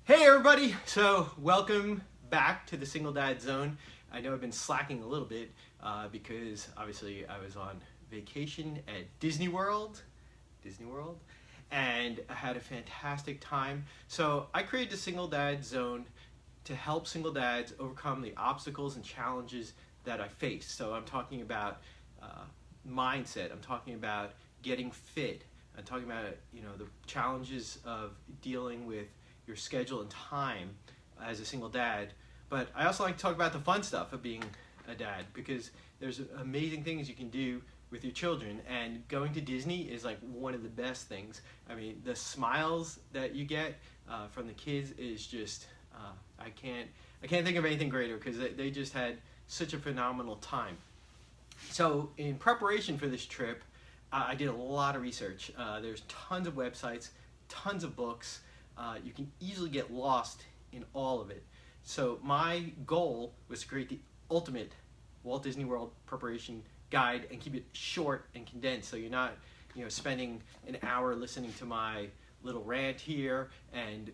Hey everybody! So welcome back to the Single Dad Zone. I know I've been slacking a little bit because obviously I was on vacation at Disney World, and I had a fantastic time. So I created the Single Dad Zone to help single dads overcome the obstacles and challenges that I face. So I'm talking about mindset. I'm talking about getting fit. I'm talking about the challenges of dealing with your schedule and time as a single dad. But I also like to talk about the fun stuff of being a dad, because there's amazing things you can do with your children, and going to Disney is like one of the best things. I mean, the smiles that you get from the kids is just I can't think of anything greater, because they just had such a phenomenal time. So in preparation for this trip, I did a lot of research. There's tons of websites, tons of books. You can easily get lost in all of it. So my goal was to create the ultimate Walt Disney World preparation guide and keep it short and condensed, so you're not spending an hour listening to my little rant here, and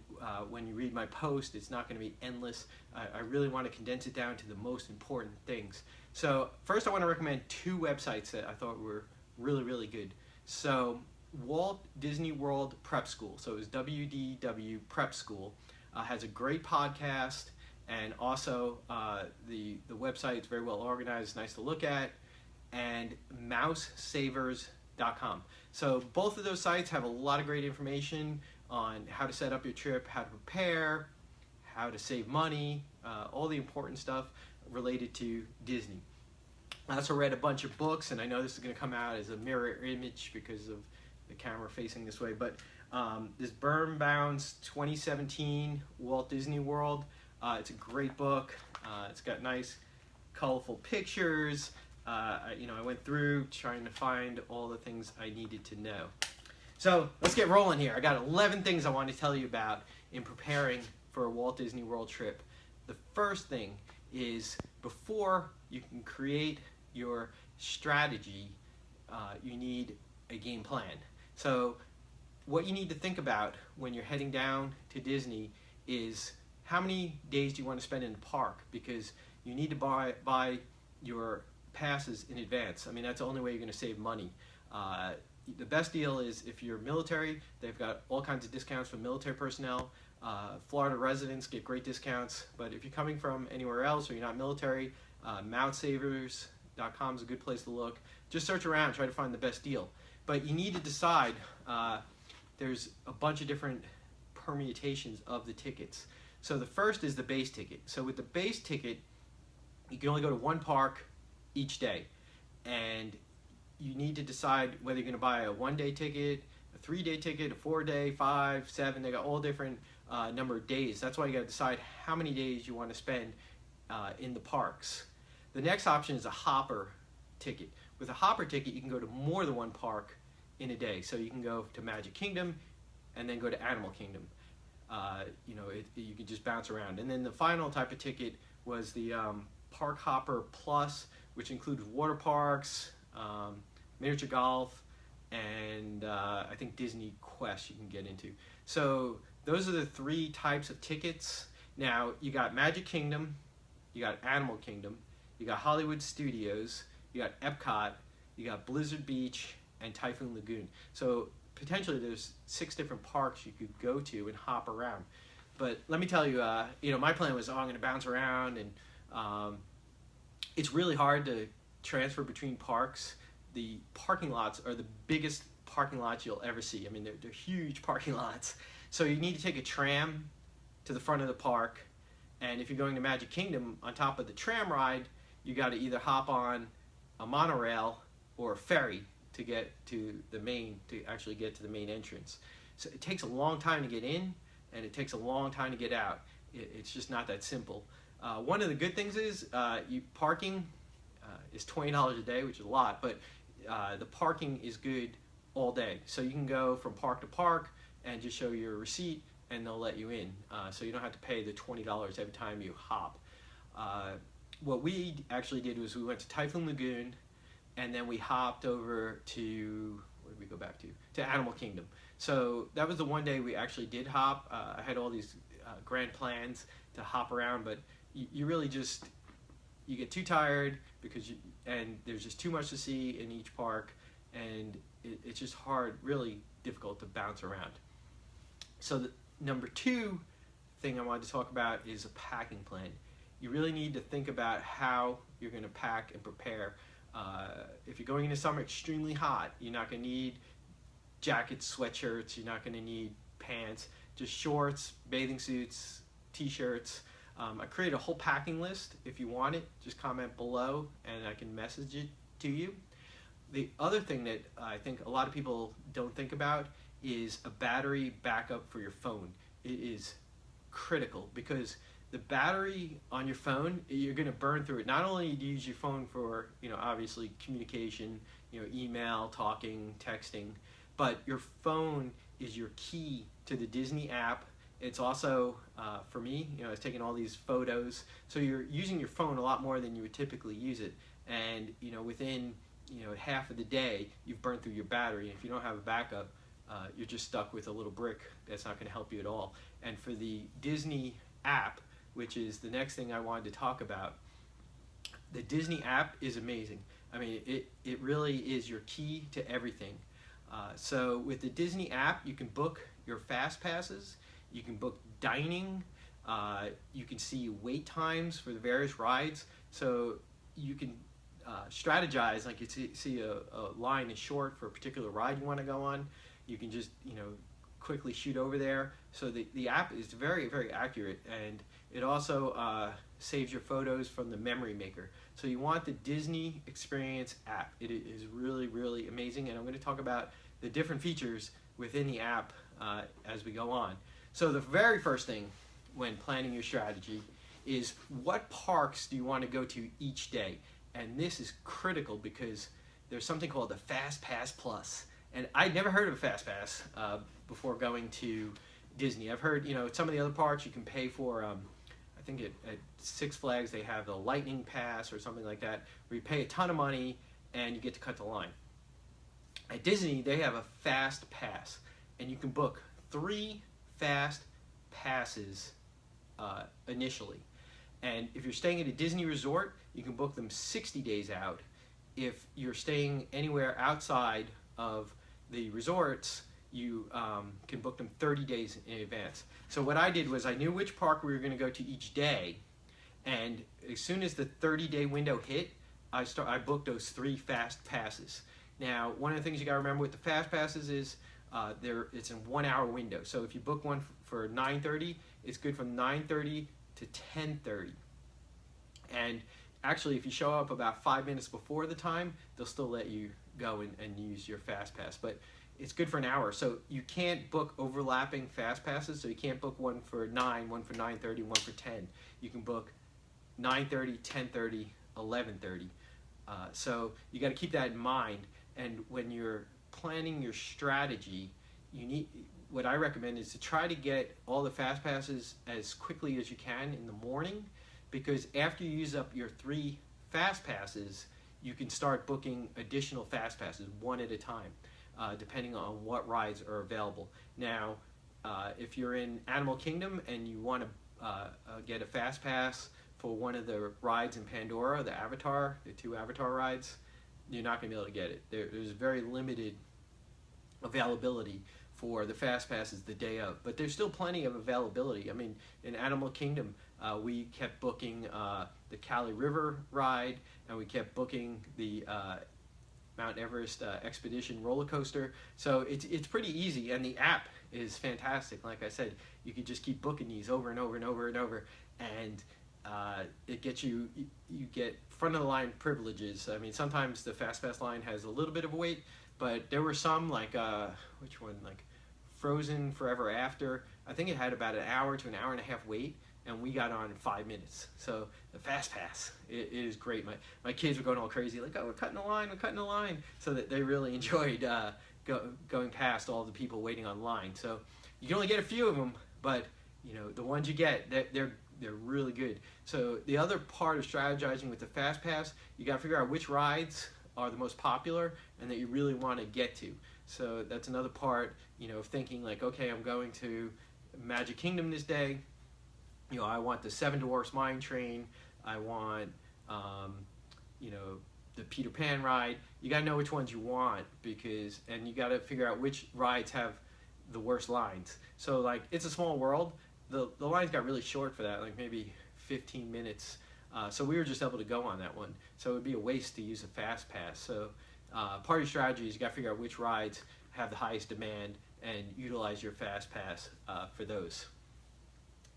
when you read my post, it's not going to be endless. I really want to condense it down to the most important things. So first I want to recommend two websites that I thought were really good. So Walt Disney World Prep School, so it was WDW Prep School, has a great podcast, and also the website is very well organized, nice to look at, and mousesavers.com. So both of those sites have a lot of great information on how to set up your trip, how to prepare, how to save money, all the important stuff related to Disney. I also read a bunch of books, and I know this is going to come out as a mirror image because of the camera facing this way, but this Birnbaum's 2017 Walt Disney World, it's a great book. It's got nice colorful pictures. I went through trying to find all the things I needed to know. So let's get rolling here. I got 11 things I want to tell you about in preparing for a Walt Disney World trip. The first thing is, before you can create your strategy, you need a game plan. So what you need to think about when you're heading down to Disney is, how many days do you want to spend in the park? Because you need to buy your passes in advance. I mean, that's the only way you're going to save money. The best deal is if you're military. They've got all kinds of discounts for military personnel. Florida residents get great discounts. But if you're coming from anywhere else or you're not military, mousesavers.com is a good place to look. Just search around, try to find the best deal. But you need to decide. There's a bunch of different permutations of the tickets. So the first is the base ticket. So with the base ticket, you can only go to one park each day, and you need to decide whether you're going to buy a 1-day ticket, a 3-day ticket, a 4-day, 5, 7. They got all different number of days. That's why you got to decide how many days you want to spend in the parks. The next option is a hopper ticket. With a hopper ticket, you can go to more than one park in a day. So you can go to Magic Kingdom and then go to Animal Kingdom. You can just bounce around. And then the final type of ticket was the Park Hopper Plus, which includes water parks, miniature golf, and I think Disney Quest you can get into. So those are the three types of tickets. Now you got Magic Kingdom, you got Animal Kingdom, you got Hollywood Studios, you got Epcot, you got Blizzard Beach, and Typhoon Lagoon. So potentially there's 6 different parks you could go to and hop around. But let me tell you, my plan was, I'm going to bounce around, and it's really hard to transfer between parks. The parking lots are the biggest parking lots you'll ever see. I mean, they're huge parking lots. So you need to take a tram to the front of the park, and if you're going to Magic Kingdom, on top of the tram ride, you got to either hop on a monorail or a ferry to get to actually get to the main entrance. So it takes a long time to get in, and it takes a long time to get out. It's just not that simple. One of the good things is parking is $20 a day, which is a lot, but the parking is good all day. So you can go from park to park and just show your receipt, and they'll let you in. So you don't have to pay the $20 every time you hop. What we actually did was we went to Typhoon Lagoon, and then we hopped over to, where did we go back to? To Animal Kingdom. So that was the one day we actually did hop. I had all these grand plans to hop around, but you really just, you get too tired because and there's just too much to see in each park, and it's just hard, really difficult to bounce around. So the number two thing I wanted to talk about is a packing plan. You really need to think about how you're going to pack and prepare. If you're going into summer extremely hot, you're not going to need jackets, sweatshirts, you're not going to need pants, just shorts, bathing suits, t-shirts. I created a whole packing list. If you want it, just comment below and I can message it to you. The other thing that I think a lot of people don't think about is a battery backup for your phone. It is critical because the battery on your phone, you're going to burn through it. Not only do you use your phone for, obviously communication, email, talking, texting, but your phone is your key to the Disney app. It's also, for me, I was taking all these photos, so you're using your phone a lot more than you would typically use it. And, within, half of the day, you've burned through your battery. And if you don't have a backup, you're just stuck with a little brick that's not going to help you at all. And for the Disney app, which is the next thing I wanted to talk about, the Disney app is amazing. I mean, it really is your key to everything. So with the Disney app, you can book your fast passes, you can book dining, you can see wait times for the various rides, so you can strategize. Like, you see a line is short for a particular ride you want to go on, you can just quickly shoot over there. So the app is very, very accurate, and it also saves your photos from the memory maker. So you want the Disney Experience app. It is really, really amazing, and I'm going to talk about the different features within the app as we go on. So the very first thing when planning your strategy is, what parks do you want to go to each day? And this is critical because there's something called the Fast Pass Plus. And I'd never heard of a Fast Pass before going to Disney. I've heard, some of the other parks you can pay for, I think at Six Flags they have the Lightning Pass or something like that, where you pay a ton of money and you get to cut the line. At Disney, they have a Fast Pass, and you can book 3 Fast Passes initially. And if you're staying at a Disney resort, you can book them 60 days out. If you're staying anywhere outside of the resorts, you can book them 30 days in advance. So what I did was I knew which park we were going to go to each day, and as soon as the 30-day window hit, I booked those 3 Fast Passes. Now, one of the things you got to remember with the Fast Passes is it's in 1 hour window. So if you book one for 9:30, it's good from 9:30 to 10:30. And actually, if you show up about 5 minutes before the time, they'll still let you go and use your Fast Pass. But it's good for an hour. So you can't book overlapping Fast Passes. So you can't book one for 9, one for 9:30, one for 10. You can book 9:30, 10:30, 11:30. So you got to keep that in mind. And when you're planning your strategy, what I recommend is to try to get all the Fast Passes as quickly as you can in the morning, because after you use up your 3 Fast Passes, you can start booking additional Fast Passes one at a time, depending on what rides are available. Now, if you're in Animal Kingdom and you want to get a Fast Pass for one of the rides in Pandora, the Avatar, the 2 Avatar rides, you're not going to be able to get it. There's very limited availability for the Fast Passes the day of, but there's still plenty of availability. I mean, in Animal Kingdom, we kept booking the Kali River ride, and we kept booking the Mount Everest Expedition roller coaster. So it's pretty easy, and the app is fantastic. Like I said, you could just keep booking these over and over and over and over, and it gets you get front of the line privileges. I mean, sometimes the Fast Pass line has a little bit of a wait, but there were some, like which one, like Frozen Forever After, I think it had about an hour to an hour and a half wait, and we got on in 5 minutes. So the Fast Pass, it is great. My kids were going all crazy, like, oh, we're cutting the line, so that they really enjoyed going past all the people waiting online. So you can only get a few of them, but the ones you get, they're really good. So the other part of strategizing with the Fast Pass, you got to figure out which rides are the most popular and that you really want to get to. So that's another part, of thinking like, okay, I'm going to Magic Kingdom this day. You know, I want the Seven Dwarfs Mine Train. I want, you know, the Peter Pan ride. You got to know which ones you want, because, and you got to figure out which rides have the worst lines. So like, It's a Small World, the lines got really short for that, like maybe 15 minutes. So we were just able to go on that one. So it would be a waste to use a fast pass. So part of your strategy is you got to figure out which rides have the highest demand and utilize your fast pass for those.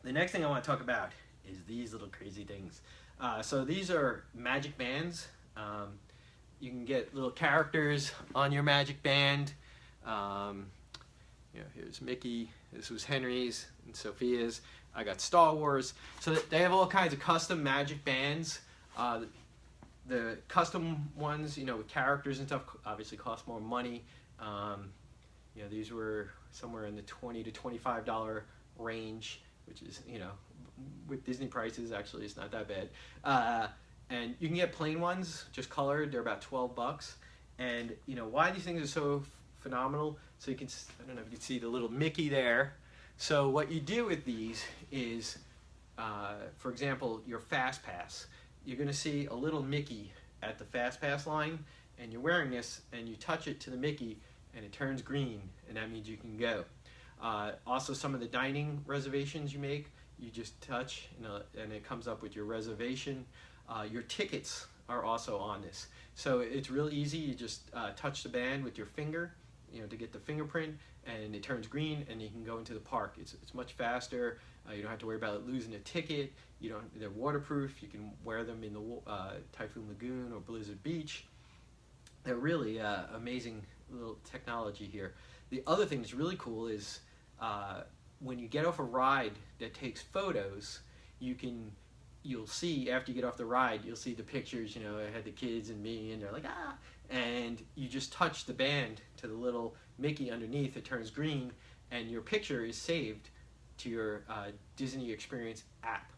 The next thing I want to talk about is these little crazy things. So these are magic bands. You can get little characters on your magic band. You know, here's Mickey. This was Henry's and Sophia's. I got Star Wars. So they have all kinds of custom magic bands. The custom ones, you know, with characters and stuff, obviously cost more money. You know, these were somewhere in the $20 to $25 range, which is, you know, with Disney prices, actually, it's not that bad. And you can get plain ones, just colored. They're about 12 bucks. And, you know, why these things are so phenomenal, so you can, I don't know if you can see the little Mickey there. So what you do with these is, for example, your Fast Pass. You're going to see a little Mickey at the Fast Pass line, and you're wearing this, and you touch it to the Mickey, and it turns green, and that means you can go. Also, some of the dining reservations you make, you just touch, and it comes up with your reservation. Your tickets are also on this. So it's real easy. You just touch the band with your finger, you know, to get the fingerprint, and it turns green, and you can go into the park. It's much faster. You don't have to worry about losing a ticket. They're waterproof. You can wear them in the Typhoon Lagoon or Blizzard Beach. They're really amazing little technology here. The other thing that's really cool is when you get off a ride that takes photos, you'll see after you get off the ride, you'll see the pictures. You know, I had the kids and me, and they're like, ah, and you just touch the band to the little Mickey underneath. It turns green, and your picture is saved to your Disney Experience app.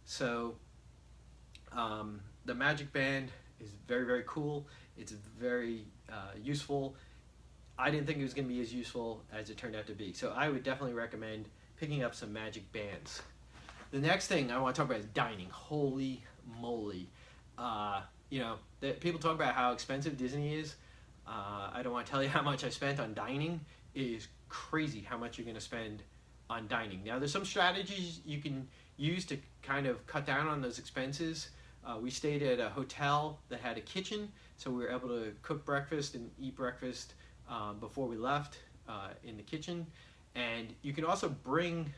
So the Magic Band is very, very cool. It's very useful. I didn't think it was going to be as useful as it turned out to be. So I would definitely recommend picking up some Magic Bands. The next thing I want to talk about is dining. Holy moly. You know, people talk about how expensive Disney is. I don't want to tell you how much I spent on dining. It is crazy how much you're going to spend on dining. Now, there's some strategies you can use to kind of cut down on those expenses. We stayed at a hotel that had a kitchen, so we were able to cook breakfast and eat breakfast before we left in the kitchen. And you can also bring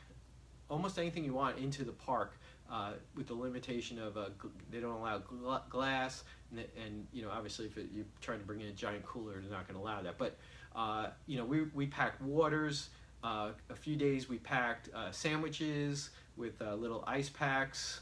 almost anything you want into the park with the limitation of they don't allow glass, and you know, obviously if you're trying to bring in a giant cooler, they're not going to allow that. But you know, we packed waters. A few days we packed sandwiches with little ice packs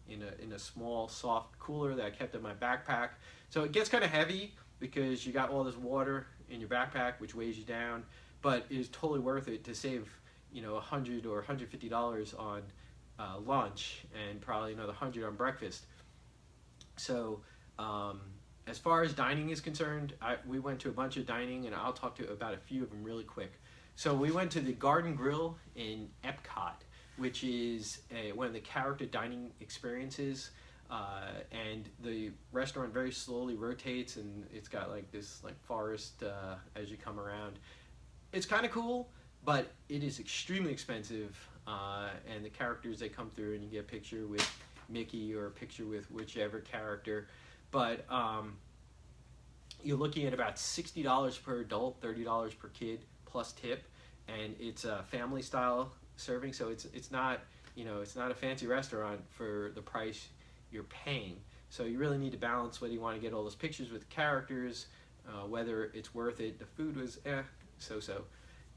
in a small soft cooler that I kept in my backpack. So it gets kind of heavy because you got all this water in your backpack, which weighs you down, but it is totally worth it to save, you know, $100 or $150 on lunch, and probably another $100 on breakfast. So as far as dining is concerned, we went to a bunch of dining, and I'll talk to you about a few of them really quick. So we went to the Garden Grill in Epcot, which is one of the character dining experiences, and the restaurant very slowly rotates, and it's got like this like forest as you come around. It's kind of cool, but it is extremely expensive, and the characters, they come through and you get a picture with Mickey or a picture with whichever character, but you're looking at about $60 per adult, $30 per kid plus tip, and it's a family style serving, so it's not, you know, it's not a fancy restaurant for the price you're paying. So you really need to balance whether you want to get all those pictures with the characters, whether it's worth it. The food was so-so.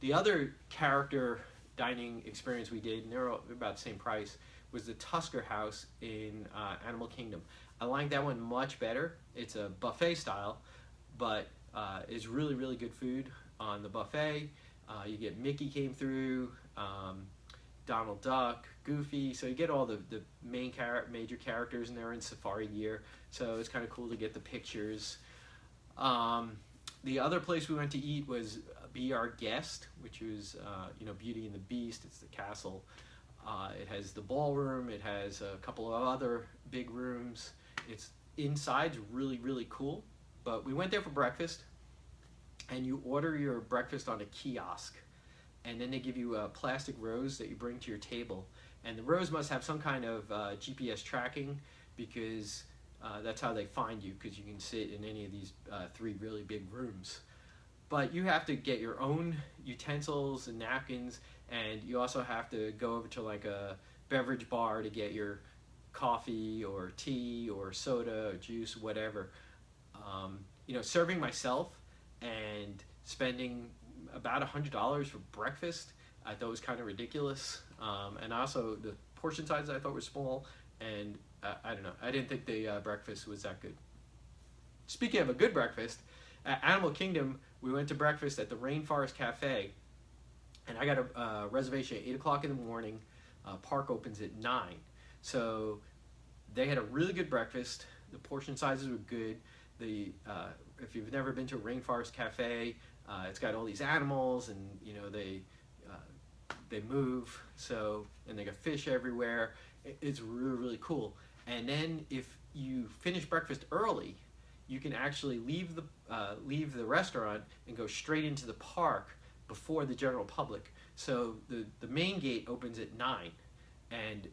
The other character dining experience we did, and they're about the same price, was the Tusker House in Animal Kingdom. I like that one much better. It's a buffet style, but it's really, really good food on the buffet. You get Mickey came through, Donald Duck, Goofy, so you get all the major characters, and they're in safari gear, so it's kind of cool to get the pictures. The other place we went to eat was Be Our Guest, which was you know, Beauty and the Beast. It's the castle. It has the ballroom. It has a couple of other big rooms. It's inside's really, really cool. But we went there for breakfast, and you order your breakfast on a kiosk, and then they give you a plastic rose that you bring to your table, and the rose must have some kind of GPS tracking, because that's how they find you, because you can sit in any of these 3 really big rooms. But you have to get your own utensils and napkins, and you also have to go over to like a beverage bar to get your coffee or tea or soda or juice, whatever. You know, serving myself and spending about $100 for breakfast, I thought was kind of ridiculous. And also the portion sizes I thought were small, and I don't know, I didn't think the breakfast was that good. Speaking of a good breakfast, at Animal Kingdom, we went to breakfast at the Rainforest Cafe, and I got a reservation at 8 o'clock in the morning. Park opens at 9. So they had a really good breakfast. The portion sizes were good. If you've never been to a Rainforest Cafe, it's got all these animals, and you know they move. So, and they got fish everywhere. It's really, really cool. And then if you finish breakfast early, you can actually leave the restaurant and go straight into the park before the general public. So the main gate opens at 9, and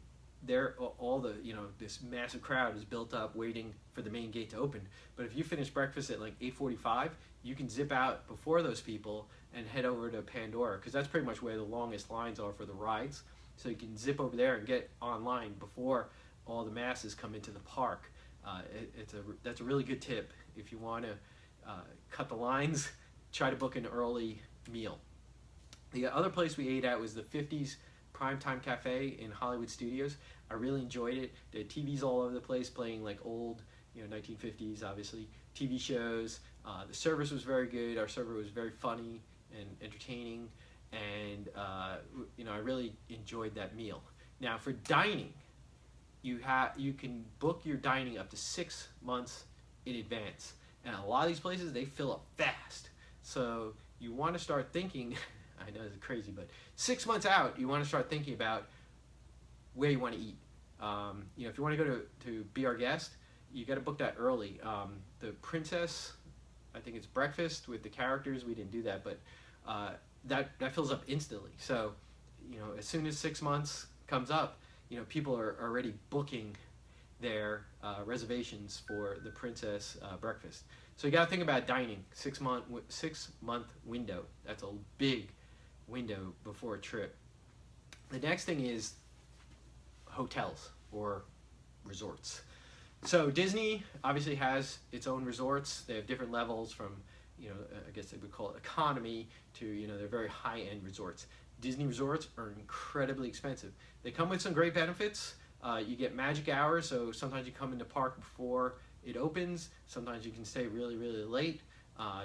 all the, you know, this massive crowd is built up waiting for the main gate to open. But if you finish breakfast at like 8:45, you can zip out before those people and head over to Pandora, because that's pretty much where the longest lines are for the rides. So you can zip over there and get online before all the masses come into the park. That's a really good tip. If you want to cut the lines, try to book an early meal. The other place we ate at was the 50s Primetime Cafe in Hollywood Studios. I really enjoyed it. There had TVs all over the place playing like old, you know, 1950s, obviously, TV shows. The service was very good. Our server was very funny and entertaining, and you know, I really enjoyed that meal. Now, for dining, you can book your dining up to 6 months in advance, and a lot of these places, they fill up fast. So you want to start thinking, I know it's crazy, but 6 months out, you want to start thinking about where you want to eat. You know, if you want to go to Be Our Guest, you got to book that early. The Princess, I think it's breakfast with the characters. We didn't do that, but that fills up instantly. So, you know, as soon as 6 months comes up, you know, people are already booking their reservations for the Princess breakfast. So you got to think about dining. 6 month window. That's a big window before a trip. The next thing is hotels or resorts. So Disney obviously has its own resorts. They have different levels from, you know, I guess they would call it economy to, you know, they're very high-end resorts. Disney resorts are incredibly expensive. They come with some great benefits. You get magic hours, so sometimes you come into park before it opens. Sometimes you can stay really, really late.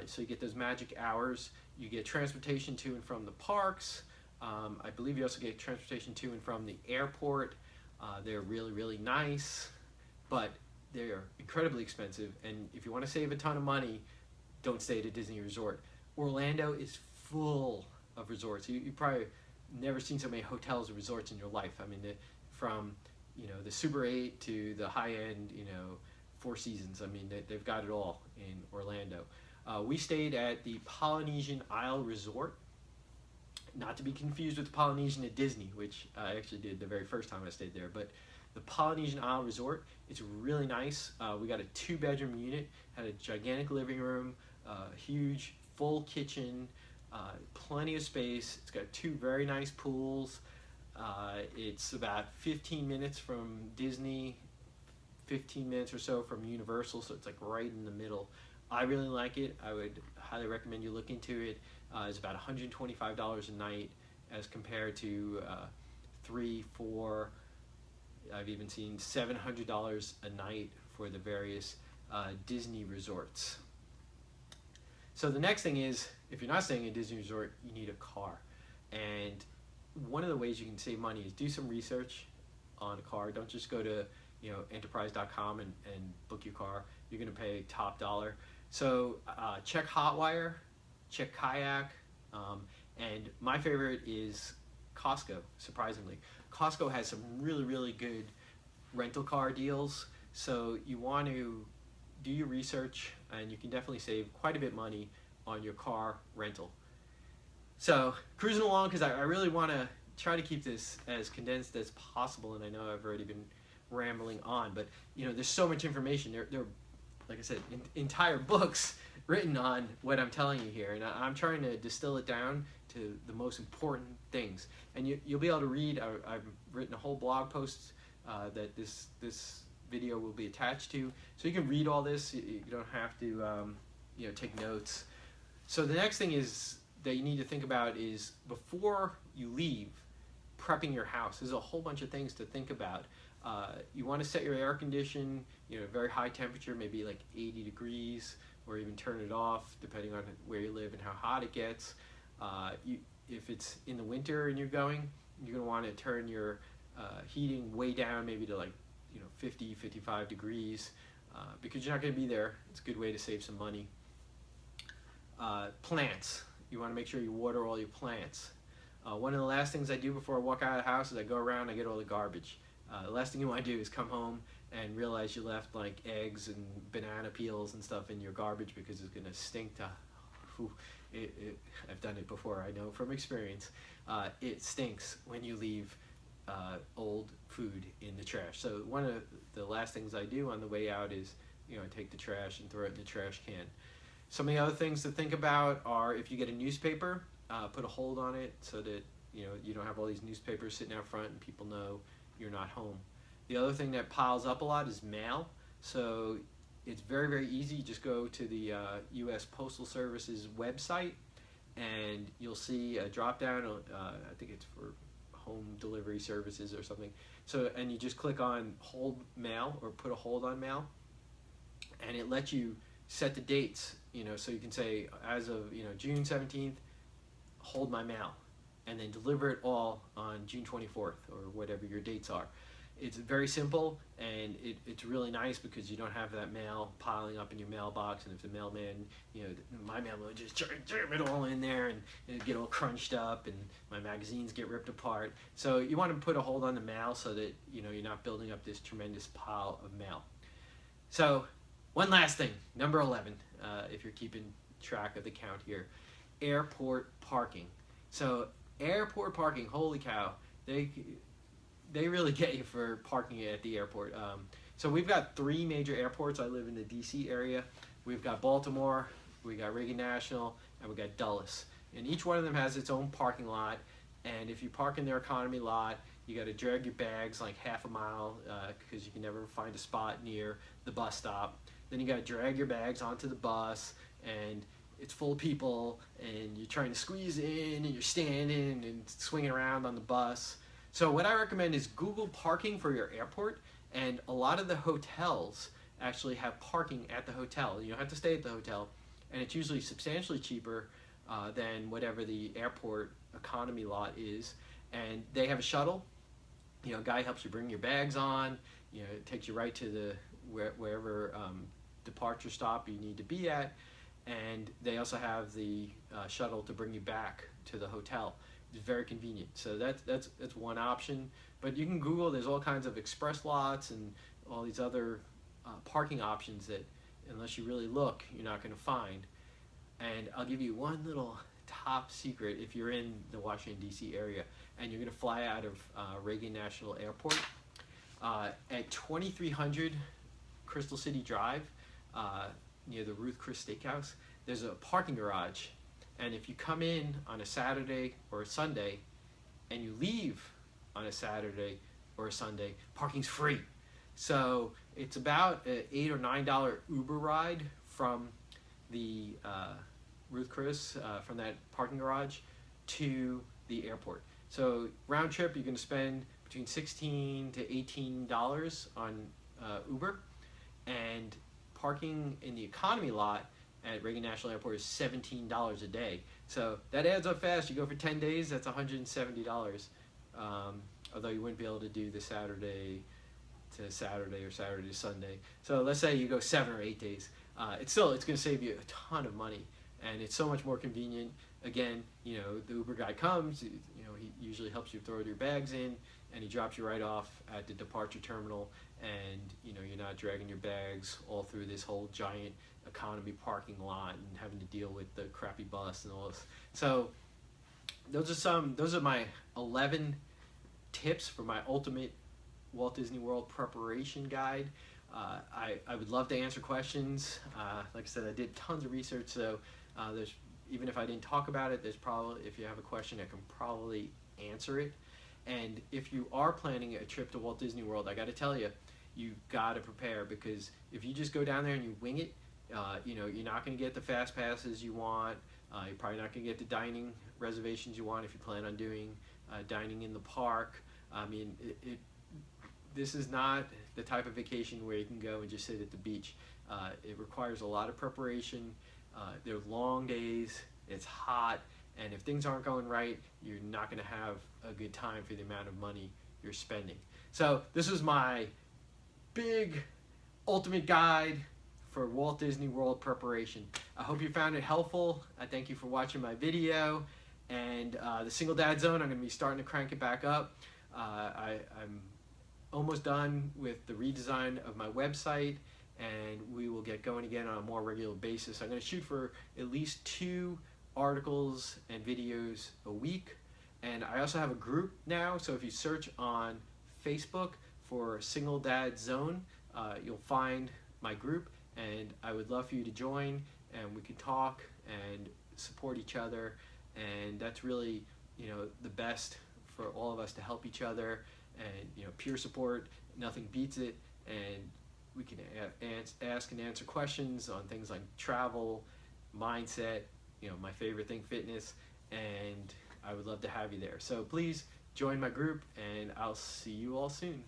So you get those magic hours. You get transportation to and from the parks. I believe you also get transportation to and from the airport. They're really, really nice, but they're incredibly expensive. And if you want to save a ton of money, don't stay at a Disney resort. Orlando is full of resorts. You probably never seen so many hotels or resorts in your life. I mean, from, you know, the Super 8 to the high-end, you know, Four Seasons. I mean, they've got it all in Orlando. We stayed at the Polynesian Isle Resort, not to be confused with the Polynesian at Disney, which I actually did the very first time I stayed there. But the Polynesian Isle Resort, it's really nice. We got a 2-bedroom unit, had a gigantic living room, huge full kitchen, plenty of space. It's got 2 very nice pools. It's about 15 minutes from Disney, 15 minutes or so from Universal, so it's like right in the middle. I really like it. I would highly recommend you look into it. It's about $125 a night as compared to $300, $400, I've even seen $700 a night for the various Disney resorts. So the next thing is, if you're not staying at a Disney resort, you need a car. And one of the ways you can save money is do some research on a car. Don't just go to, you know, enterprise.com and book your car. You're going to pay top dollar. So check Hotwire, check Kayak, and my favorite is Costco, surprisingly. Costco has some really, really good rental car deals. So you want to do your research, and you can definitely save quite a bit of money on your car rental. So cruising along, because I really want to try to keep this as condensed as possible, and I know I've already been rambling on, but there's so much information. There like I said, entire books written on what I'm telling you here, and I'm trying to distill it down to the most important things. And you'll be able to read. I've written a whole blog post that this video will be attached to, so you can read all this. You don't have to take notes. So the next thing is that you need to think about is, before you leave, prepping your house. There's a whole bunch of things to think about. You want to set your air condition, very high temperature, maybe like 80 degrees, or even turn it off depending on where you live and how hot it gets. If it's in the winter and you're going to want to turn your heating way down, maybe to like 50, 55 degrees, because you're not going to be there. It's a good way to save some money. Plants. You want to make sure you water all your plants. One of the last things I do before I walk out of the house is I go around and I get all the garbage. The last thing you want to do is come home and realize you left like eggs and banana peels and stuff in your garbage, because it's going to stink to... I've done it before, I know from experience. It stinks when you leave old food in the trash. So one of the last things I do on the way out is I take the trash and throw it in the trash can. Some of the other things to think about are, if you get a newspaper, put a hold on it so that you don't have all these newspapers sitting out front and people know you're not home. The other thing that piles up a lot is mail. So it's very, very easy. You just go to the U.S. Postal Service's website, and you'll see a drop down. I think it's for home delivery services or something. So, and you just click on hold mail, or put a hold on mail, and it lets you set the dates. So you can say, as of June 17th, hold my mail, and then deliver it all on June 24th, or whatever your dates are. It's very simple, and it's really nice because you don't have that mail piling up in your mailbox, and if the mailman, my mailman would just jam it all in there, and it'd get all crunched up, and my magazines get ripped apart. So you want to put a hold on the mail so that you're not building up this tremendous pile of mail. So one last thing, number 11, if you're keeping track of the count here, airport parking. So airport parking, holy cow, they really get you for parking at the airport. So we've got 3 major airports. I live in the DC area. We've got Baltimore, we got Reagan National, and we got Dulles. And each one of them has its own parking lot. And if you park in their economy lot, you got to drag your bags like half a mile because you can never find a spot near the bus stop. Then you got to drag your bags onto the bus, and it's full of people, and you're trying to squeeze in, and you're standing and swinging around on the bus. So what I recommend is Google parking for your airport, and a lot of the hotels actually have parking at the hotel. You don't have to stay at the hotel, and it's usually substantially cheaper than whatever the airport economy lot is. And they have a shuttle. A guy helps you bring your bags on. It takes you right to the wherever departure stop you need to be at. And they also have the shuttle to bring you back to the hotel. It's very convenient. So that's one option. But you can Google. There's all kinds of express lots and all these other parking options that, unless you really look, you're not going to find. And I'll give you one little top secret. If you're in the Washington, D.C. area and you're going to fly out of Reagan National Airport, at 2300 Crystal City Drive, near the Ruth Chris Steakhouse, there's a parking garage. And if you come in on a Saturday or a Sunday and you leave on a Saturday or a Sunday, parking's free. So it's about an $8 or $9 Uber ride from the Ruth Chris, from that parking garage to the airport. So round trip, you're going to spend between $16 to $18 on Uber, and parking in the economy lot at Reagan National Airport is $17 a day. So that adds up fast. You go for 10 days, that's $170. Although you wouldn't be able to do the Saturday to Saturday or Saturday to Sunday. So let's say you go 7 or 8 days. It's going to save you a ton of money. and it's so much more convenient. Again, you know, the Uber guy comes, you know, he usually helps you throw your bags in, and he drops you right off at the departure terminal, and you know, you're not dragging your bags all through this whole giant economy parking lot and having to deal with the crappy bus and all this. So those are my 11 tips for my ultimate Walt Disney World preparation guide. I would love to answer questions. Like I said, I did tons of research, so there's, even if I didn't talk about it, there's probably, if you have a question, I can probably answer it. And if you are planning a trip to Walt Disney World, I got to tell you, you got to prepare, because if you just go down there and you wing it, you know, you're not going to get the fast passes you want. You're probably not going to get the dining reservations you want if you plan on doing dining in the park. I mean, this is not the type of vacation where you can go and just sit at the beach. It requires a lot of preparation. They're long days, it's hot, and if things aren't going right, you're not going to have a good time for the amount of money you're spending. So this was my big ultimate guide for Walt Disney World preparation. I hope you found it helpful. I thank you for watching my video. And the Single Dad Zone, I'm going to be starting to crank it back up. I'm almost done with the redesign of my website, and we will get going again on a more regular basis. I'm going to shoot for at least 2 articles and videos a week. And I also have a group now, so if you search on Facebook for Single Dad Zone, you'll find my group, and I would love for you to join, and we can talk and support each other. And that's really, you know, the best for all of us, to help each other, and you know, peer support, nothing beats it. And we can ask and answer questions on things like travel, mindset, you know, my favorite thing, fitness, and I would love to have you there. So please join my group, and I'll see you all soon.